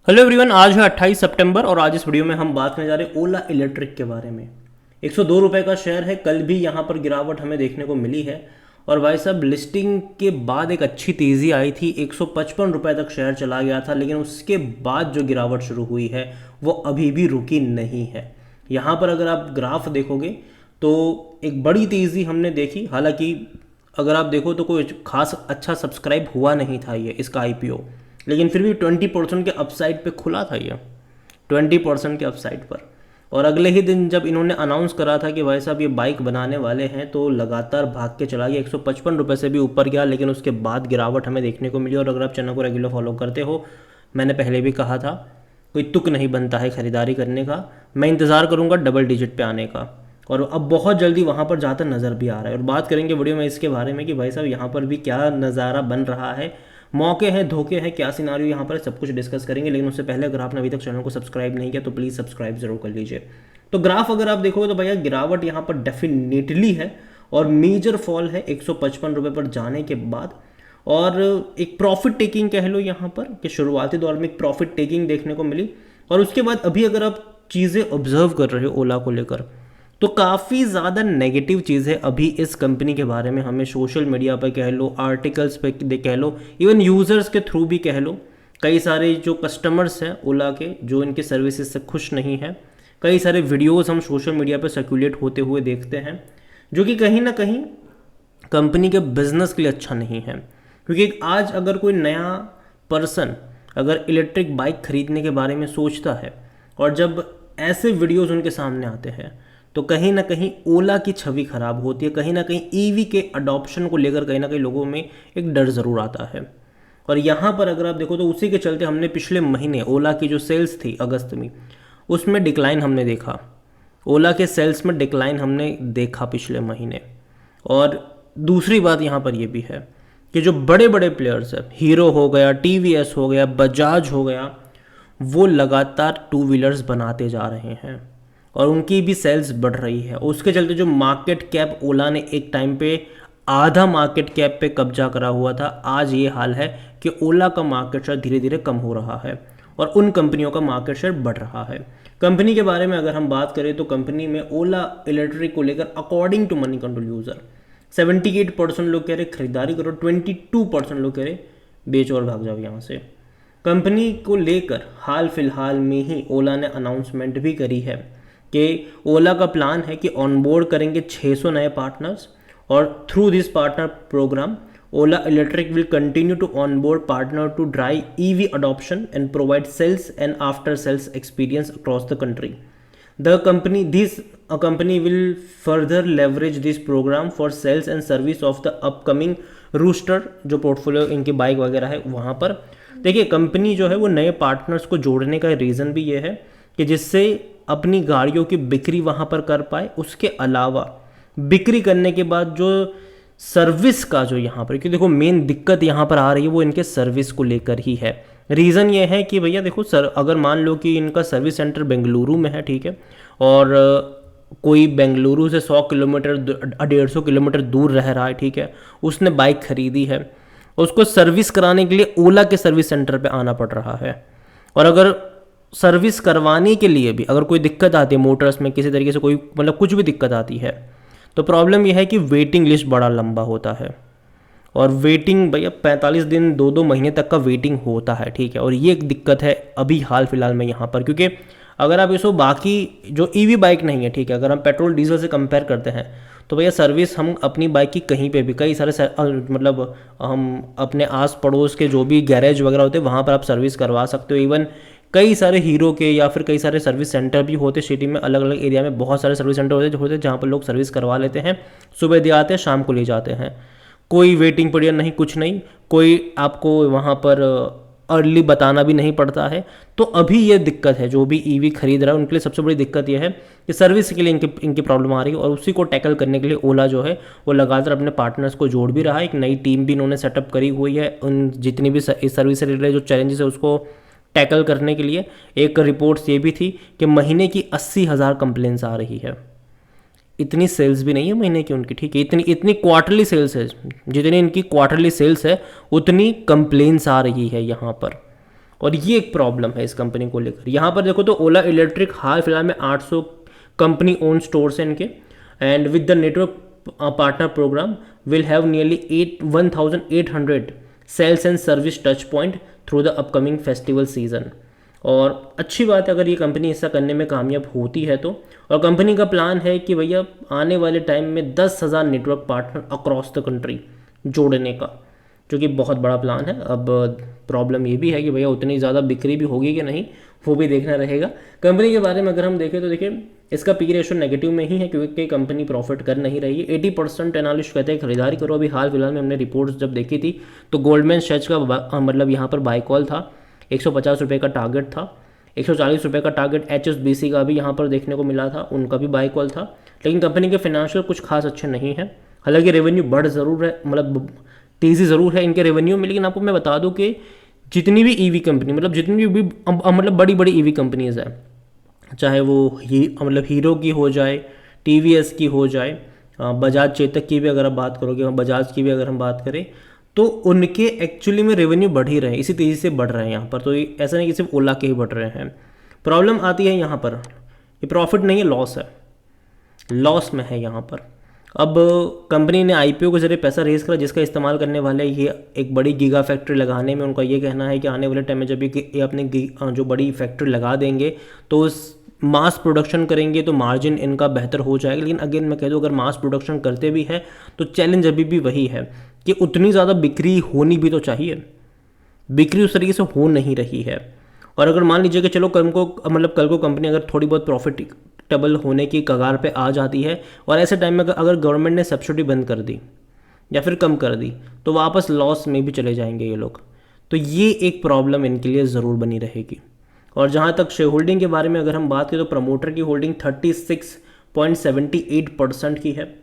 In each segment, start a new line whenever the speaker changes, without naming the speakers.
Hello everyone, आज है 28 सितंबर और आज इस वीडियो में हम बात करने जा रहे हैं ओला इलेक्ट्रिक के बारे में। 102 रुपये का शेयर है। कल भी यहाँ पर गिरावट हमें देखने को मिली है और भाई साहब लिस्टिंग के बाद एक अच्छी तेज़ी आई थी। 155 रुपये तक शेयर चला गया था, लेकिन उसके बाद जो गिरावट शुरू हुई है वो अभी भी रुकी नहीं है। यहाँ पर अगर आप ग्राफ देखोगे तो एक बड़ी तेज़ी हमने देखी। हालांकि अगर आप देखो तो कोई खास अच्छा सब्सक्राइब हुआ नहीं था ये इसका आईपीओ, लेकिन फिर भी 20% के अपसाइड पे खुला था ये, 20% के अपसाइड पर। और अगले ही दिन जब इन्होंने अनाउंस करा था कि भाई साहब ये बाइक बनाने वाले हैं, तो लगातार भाग के चला गया। 155 रुपये से भी ऊपर गया, लेकिन उसके बाद गिरावट हमें देखने को मिली। और अगर आप चैनल को रेगुलर फॉलो करते हो, मैंने पहले भी कहा था कोई तुक नहीं बनता है खरीदारी करने का। मैं इंतज़ार करूँगा डबल डिजिट पे आने का, और अब बहुत जल्दी वहाँ पर जाता नज़र भी आ रहा है। और बात करेंगे वीडियो में इसके बारे में कि भाई साहब यहाँ पर भी क्या नज़ारा बन रहा है, मौके हैं, धोखे हैं, क्या सिनारियो यहाँ पर, सब कुछ डिस्कस करेंगे। लेकिन उससे पहले अगर आपने अभी तक चैनल को सब्सक्राइब नहीं किया तो प्लीज़ सब्सक्राइब जरूर कर लीजिए। तो ग्राफ अगर आप देखोगे तो भैया गिरावट यहाँ पर डेफिनेटली है और मेजर फॉल है 155 रुपये पर जाने के बाद। और एक प्रॉफिट टेकिंग कह लो यहाँ पर कि शुरुआती दौर में एक प्रॉफिट टेकिंग देखने को मिली। और उसके बाद अभी अगर आप चीज़ें ऑब्जर्व कर रहे हो ओला को लेकर, तो काफ़ी ज़्यादा नेगेटिव चीज़ है अभी इस कंपनी के बारे में। हमें सोशल मीडिया पर कह लो, आर्टिकल्स पे कह लो, इवन यूज़र्स के थ्रू भी कह लो, कई सारे जो कस्टमर्स हैं ओला के जो इनके सर्विसेज से खुश नहीं हैं, कई सारे वीडियोस हम सोशल मीडिया पर सर्कुलेट होते हुए देखते हैं, जो कि कहीं ना कहीं कंपनी के बिजनेस के लिए अच्छा नहीं है। क्योंकि आज अगर कोई नया पर्सन अगर इलेक्ट्रिक बाइक खरीदने के बारे में सोचता है और जब ऐसे वीडियोस उनके सामने आते हैं, तो कहीं ना कहीं ओला की छवि खराब होती है। कहीं ना कहीं ईवी के अडॉप्शन को लेकर कहीं ना कहीं लोगों में एक डर ज़रूर आता है। और यहाँ पर अगर आप देखो तो उसी के चलते हमने पिछले महीने ओला की जो सेल्स थी अगस्त में, उसमें डिक्लाइन हमने देखा। ओला के सेल्स में डिक्लाइन हमने देखा पिछले महीने। और दूसरी बात यहाँ पर यह भी है कि जो बड़े बड़े प्लेयर्स हैं, हीरो हो गया, टीवीएस हो गया, बजाज हो गया, वो लगातार टू व्हीलर्स बनाते जा रहे हैं और उनकी भी सेल्स बढ़ रही है। उसके चलते जो मार्केट कैप ओला ने एक टाइम पे आधा मार्केट कैप पे कब्जा करा हुआ था, आज ये हाल है कि ओला का मार्केट शेयर धीरे धीरे कम हो रहा है और उन कंपनियों का मार्केट शेयर बढ़ रहा है। कंपनी के बारे में अगर हम बात करें तो कंपनी में ओला इलेक्ट्रिक को लेकर according to Moneycontrol user 78% लोग कह रहे खरीदारी करो, 22% लोग कह रहे बेच और भाग जाओ यहाँ से। कंपनी को लेकर हाल फिलहाल में ही ओला ने अनाउंसमेंट भी करी है कि ओला का प्लान है कि ऑनबोर्ड करेंगे 600 नए पार्टनर्स, और through this partner programme Ola electric will continue to onboard partner to drive EV adoption and provide sales and after sales experience across the country. A company will further leverage this program for sales and service of the upcoming Rooster जो portfolio इनकी bike वगैरह है वहाँ पर। देखिए company जो है वो नए पार्टनर्स को जोड़ने का रीज़न भी ये है कि जिससे अपनी गाड़ियों की बिक्री वहाँ पर कर पाए। उसके अलावा बिक्री करने के बाद जो सर्विस का जो यहाँ पर, क्योंकि देखो मेन दिक्कत यहाँ पर आ रही है वो इनके सर्विस को लेकर ही है। रीज़न ये है कि भैया देखो सर, अगर मान लो कि इनका सर्विस सेंटर बेंगलुरु में है, ठीक है, और कोई बेंगलुरु से 100 किलोमीटर 150 किलोमीटर दूर रह रहा है, ठीक है, उसने बाइक खरीदी है, उसको सर्विस कराने के लिए ओला के सर्विस सेंटर पे आना पड़ रहा है। और अगर सर्विस करवाने के लिए भी अगर कोई दिक्कत आती है, मोटर्स में किसी तरीके से कोई मतलब कुछ भी दिक्कत आती है, तो प्रॉब्लम यह है कि वेटिंग लिस्ट बड़ा लंबा होता है। और वेटिंग भैया 45 दिन 2-2 महीने तक का वेटिंग होता है, ठीक है। और ये एक दिक्कत है अभी हाल फिलहाल में यहाँ पर, क्योंकि अगर आप इसको बाकी जो ईवी बाइक नहीं है, ठीक है, अगर हम पेट्रोल डीजल से कंपेयर करते हैं तो भैया सर्विस हम अपनी बाइक की कहीं पे भी कई सारे मतलब हम अपने आस पड़ोस के जो भी गैरेज वगैरह होते हैं वहाँ पर आप सर्विस करवा सकते हो। इवन कई सारे हीरो के या फिर कई सारे सर्विस सेंटर भी होते सिटी में, अलग अलग एरिया में बहुत सारे सर्विस सेंटर होते जहाँ पर लोग सर्विस करवा लेते हैं। सुबह दे आते हैं, शाम को ले जाते हैं, कोई वेटिंग पीरियड नहीं, कुछ नहीं, कोई आपको वहाँ पर अर्ली बताना भी नहीं पड़ता है। तो अभी ये दिक्कत है, जो भी ईवी खरीद रहा है उनके लिए सबसे बड़ी दिक्कत ये है कि सर्विस के लिए इनकी प्रॉब्लम आ रही है। और उसी को टैकल करने के लिए ओला जो है वो लगातार अपने पार्टनर्स को जोड़ भी रहा है। एक नई टीम भी इन्होंने सेटअप करी हुई है उन जितनी भी इस सर्विस से रिलेटेड जो चैलेंजेस है उसको टैकल करने के लिए। एक रिपोर्ट्स ये भी थी कि महीने की 80,000 कंप्लेंट्स आ रही है। इतनी सेल्स भी नहीं है महीने की उनकी, ठीक है, इतनी क्वार्टरली सेल्स है, जितनी इनकी क्वार्टरली सेल्स है उतनी कंप्लेंट्स आ रही है यहाँ पर। और ये एक प्रॉब्लम है इस कंपनी को लेकर। यहाँ पर देखो तो ओला इलेक्ट्रिक हाल फिलहाल में 800 कंपनी ओन स्टोर्स हैं इनके, and with the network partner programme will have nearly 1800 sales and service touch point through the upcoming festival season. और अच्छी बात है अगर ये कंपनी ऐसा करने में कामयाब होती है तो। और कंपनी का प्लान है कि भैया आने वाले टाइम में 10,000 network partner across the country जोड़ने का, जो कि बहुत बड़ा प्लान है। अब प्रॉब्लम ये भी है कि भैया उतनी ज़्यादा बिक्री भी होगी कि नहीं, वो भी देखना रहेगा। कंपनी के बारे में अगर हम देखें तो देखिए इसका पी रेशो नेगेटिव में ही है, क्योंकि कंपनी प्रॉफिट कर नहीं रही है। 80% एनालिस्ट कहते हैं खरीदारी करो। अभी हाल फिलहाल में हमने रिपोर्ट्स जब देखी थी तो गोल्डमैन सैच्स का मतलब यहाँ पर बाय कॉल था, 150 रुपये का टारगेट था, 140 रुपये का टारगेट HSBC का भी यहाँ पर देखने को मिला था, उनका भी बाय कॉल था। लेकिन कंपनी के फाइनेंशियल कुछ खास अच्छे नहीं है। हालांकि रेवेन्यू बढ़ ज़रूर है, मतलब तेज़ी ज़रूर है इनके रेवेन्यू में। लेकिन आपको मैं बता दूं कि जितनी भी ईवी कंपनी, मतलब जितनी भी मतलब बड़ी बड़ी ईवी कंपनीज़ है, चाहे वो मतलब हीरो की हो जाए, TVS की हो जाए, बजाज चेतक की भी अगर आप बात करोगे, बजाज की भी अगर हम बात करें, तो उनके एक्चुअली में रेवेन्यू बढ़ ही रहे हैं, इसी तेज़ी से बढ़ रहे हैं यहाँ पर। तो ऐसा नहीं कि सिर्फ ओला के ही बढ़ रहे हैं। प्रॉब्लम आती है यहाँ पर, ये प्रॉफिट नहीं है, लॉस है, लॉस में है यहाँ पर। अब कंपनी ने IPO के जरिए पैसा रेज करा, जिसका इस्तेमाल करने वाले ये एक बड़ी गीगा फैक्ट्री लगाने में। उनका ये कहना है कि आने वाले टाइम में जब ये अपने जो बड़ी फैक्ट्री लगा देंगे तो उस मास प्रोडक्शन करेंगे तो मार्जिन इनका बेहतर हो जाएगा। लेकिन अगेन मैं कह दूँ अगर मास प्रोडक्शन करते भी है तो चैलेंज अभी भी वही है कि उतनी ज़्यादा बिक्री होनी भी तो चाहिए, बिक्री उस तरीके से हो नहीं रही है। और अगर मान लीजिए कि चलो कल को कंपनी अगर थोड़ी बहुत प्रॉफिटेबल होने की कगार पे आ जाती है और ऐसे टाइम में अगर गवर्नमेंट ने सब्सिडी बंद कर दी या फिर कम कर दी तो वापस लॉस में भी चले जाएंगे ये लोग। तो ये एक प्रॉब्लम इनके लिए ज़रूर बनी रहेगी। और जहाँ तक शेयर होल्डिंग के बारे में अगर हम बात करें तो प्रमोटर की होल्डिंग 36.78% की है,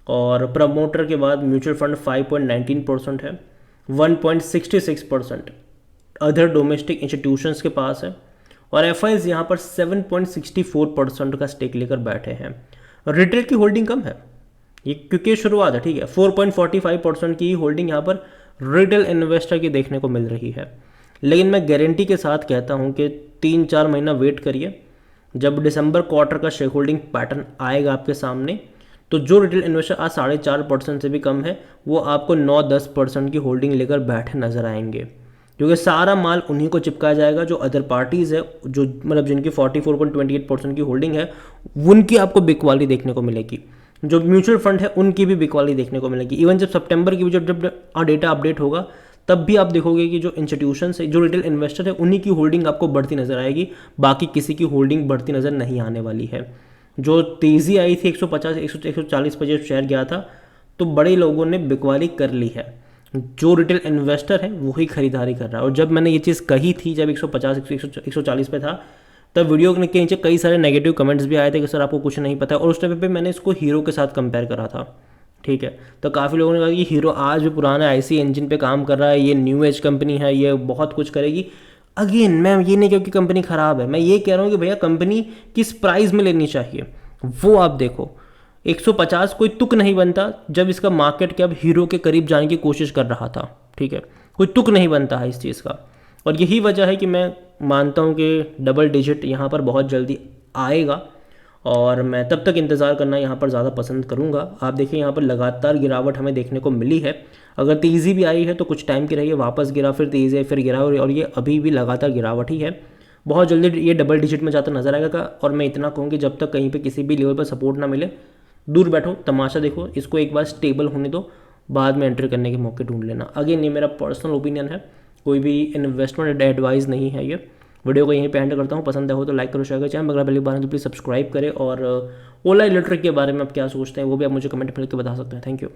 और प्रमोटर के बाद म्यूचुअल फंड 5.19% है, 1.66% अदर डोमेस्टिक इंस्टीट्यूशंस के पास है, और FIs यहाँ पर 7.64% का स्टेक लेकर बैठे हैं। रिटेल की होल्डिंग कम है ये, क्योंकि शुरुआत है, ठीक है। 4.45% की होल्डिंग यहाँ पर रिटेल इन्वेस्टर की देखने को मिल रही है। लेकिन मैं गारंटी के साथ कहता हूँ कि 3-4 महीना वेट करिए, जब दिसंबर क्वार्टर का शेयर होल्डिंग पैटर्न आएगा आपके सामने, तो जो रिटेल इन्वेस्टर आज 4.5% से भी कम है वो आपको 9-10% की होल्डिंग लेकर बैठे नजर आएंगे, क्योंकि सारा माल उन्हीं को चिपकाया जाएगा। जो अदर पार्टीज़ है, जो मतलब जिनकी 44.28% की होल्डिंग है, उनकी आपको बिकवाली देखने को मिलेगी। जो म्यूचुअल फंड है उनकी भी बिकवाली देखने को मिलेगी। इवन जब सितंबर की जब डेटा अपडेट होगा तब भी आप देखोगे कि जो इंस्टीट्यूशन है, जो रिटेल इन्वेस्टर है, उन्हीं की होल्डिंग आपको बढ़ती नजर आएगी, बाकी किसी की होल्डिंग बढ़ती नजर नहीं आने वाली है। जो तेज़ी आई थी 150-140 पर जब शेयर गया था तो बड़े लोगों ने बिकवाली कर ली है, जो रिटेल इन्वेस्टर है वही खरीदारी कर रहा है। और जब मैंने ये चीज़ कही थी, जब 150-140 पे था, तब वीडियो के नीचे कई सारे नेगेटिव कमेंट्स भी आए थे कि सर आपको कुछ नहीं पता है। और उस टाइम पे मैंने इसको हीरो के साथ कंपेयर करा था, ठीक है। तो काफ़ी लोगों ने कहा कि हीरो आज भी पुराना IC इंजन पे काम कर रहा है, ये न्यू एज कंपनी है, ये बहुत कुछ करेगी। अगेन मैं ये नहीं क्योंकि कंपनी ख़राब है, मैं ये कह रहा हूँ कि भैया कंपनी किस प्राइस में लेनी चाहिए वो आप देखो। 150 कोई तुक नहीं बनता जब इसका मार्केट कैप हीरो के करीब जाने की कोशिश कर रहा था, ठीक है, कोई तुक नहीं बनता है इस चीज़ का। और यही वजह है कि मैं मानता हूँ कि डबल डिजिट यहाँ पर बहुत जल्दी आएगा, और मैं तब तक इंतज़ार करना यहाँ पर ज़्यादा पसंद करूँगा। आप देखिए यहाँ पर लगातार गिरावट हमें देखने को मिली है। अगर तेज़ी भी आई है तो कुछ टाइम की रही है, वापस गिरा, फिर तेज़ी है, फिर गिरा, और ये अभी भी लगातार गिरावट ही है। बहुत जल्दी ये डबल डिजिट में जाता नजर आएगा। और मैं इतना कहूँ कि जब तक कहीं पे किसी भी लेवल पर सपोर्ट ना मिले, दूर बैठो, तमाशा देखो, इसको एक बार स्टेबल होने दो, बाद में एंट्री करने के मौके ढूंढ लेना। अगेन ये मेरा पर्सनल ओपिनियन है, कोई भी इन्वेस्टमेंट एडवाइस नहीं है। ये वीडियो को यहीं पे एंड करता हूँ। पसंद है हो तो लाइक करो, शेयर करो, चैनल अगर पहली बार है तो प्लीज़ सब्सक्राइब करें। और ओला इलेक्ट्रिक के बारे में आप क्या सोचते हैं वो भी आप मुझे कमेंट में लिख के बता सकते हैं। Thank you.